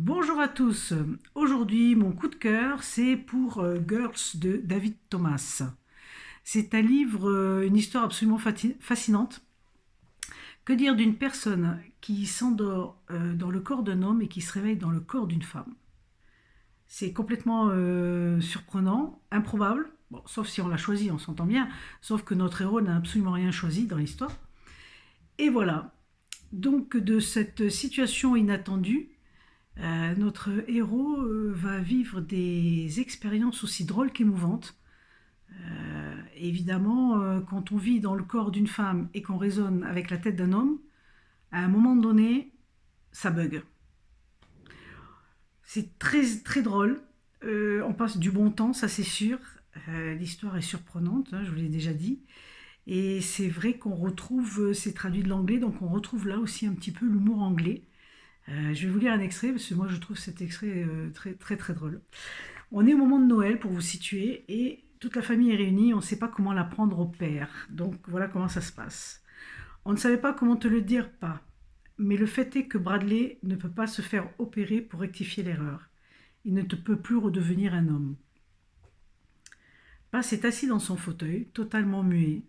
Bonjour à tous. Aujourd'hui, mon coup de cœur, c'est pour Girls de David Thomas. C'est un livre, une histoire absolument fascinante. Que dire d'une personne qui s'endort dans le corps d'un homme et qui se réveille dans le corps d'une femme? C'est complètement surprenant, improbable, bon, sauf si on l'a choisi, on s'entend bien, sauf que notre héros n'a absolument rien choisi dans l'histoire. Et voilà, donc de cette situation inattendue, notre héros va vivre des expériences aussi drôles qu'émouvantes. Évidemment, quand on vit dans le corps d'une femme et qu'on raisonne avec la tête d'un homme, à un moment donné, ça bug. C'est très, très drôle. On passe du bon temps, ça c'est sûr. L'histoire est surprenante, hein, je vous l'ai déjà dit. Et c'est vrai qu'on retrouve, c'est traduit de l'anglais, donc on retrouve là aussi un petit peu l'humour anglais. Je vais vous lire un extrait parce que moi je trouve cet extrait très très très drôle. On est au moment de Noël pour vous situer et toute la famille est réunie, on ne sait pas comment la prendre au père. Donc voilà comment ça se passe. On ne savait pas comment te le dire pas, mais le fait est que Bradley ne peut pas se faire opérer pour rectifier l'erreur. Il ne te peut plus redevenir un homme. Bas est assis dans son fauteuil, totalement muet,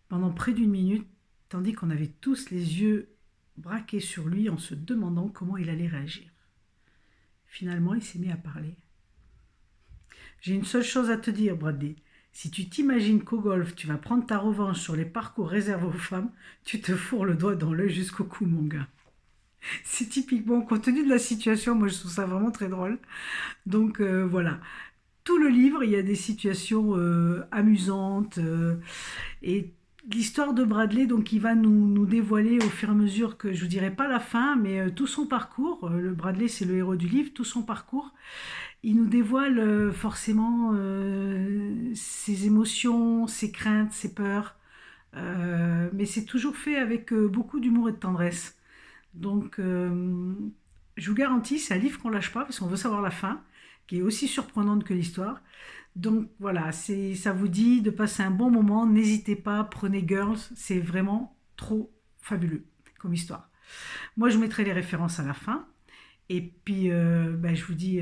pendant près d'une minute, tandis qu'on avait tous les yeux braqués sur lui en se demandant comment il allait réagir. Finalement, il s'est mis à parler. J'ai une seule chose à te dire, Bradley. Si tu t'imagines qu'au golf, tu vas prendre ta revanche sur les parcours réservés aux femmes, tu te fourres le doigt dans l'œil jusqu'au cou, mon gars. C'est typiquement, compte tenu de la situation, moi je trouve ça vraiment très drôle. Donc voilà. Tout le livre, il y a des situations amusantes et l'histoire de Bradley, donc il va nous dévoiler au fur et à mesure que je vous dirai pas la fin, mais tout son parcours. Le Bradley, c'est le héros du livre, tout son parcours. Il nous dévoile forcément ses émotions, ses craintes, ses peurs, mais c'est toujours fait avec beaucoup d'humour et de tendresse. Donc, je vous garantis, c'est un livre qu'on lâche pas parce qu'on veut savoir la fin, qui est aussi surprenante que l'histoire. Donc voilà, ça vous dit de passer un bon moment, n'hésitez pas, prenez Girls, c'est vraiment trop fabuleux comme histoire. Moi, je mettrai les références à la fin. Et puis, ben, je vous dis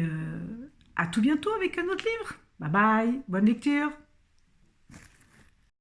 à tout bientôt avec un autre livre. Bye bye, bonne lecture.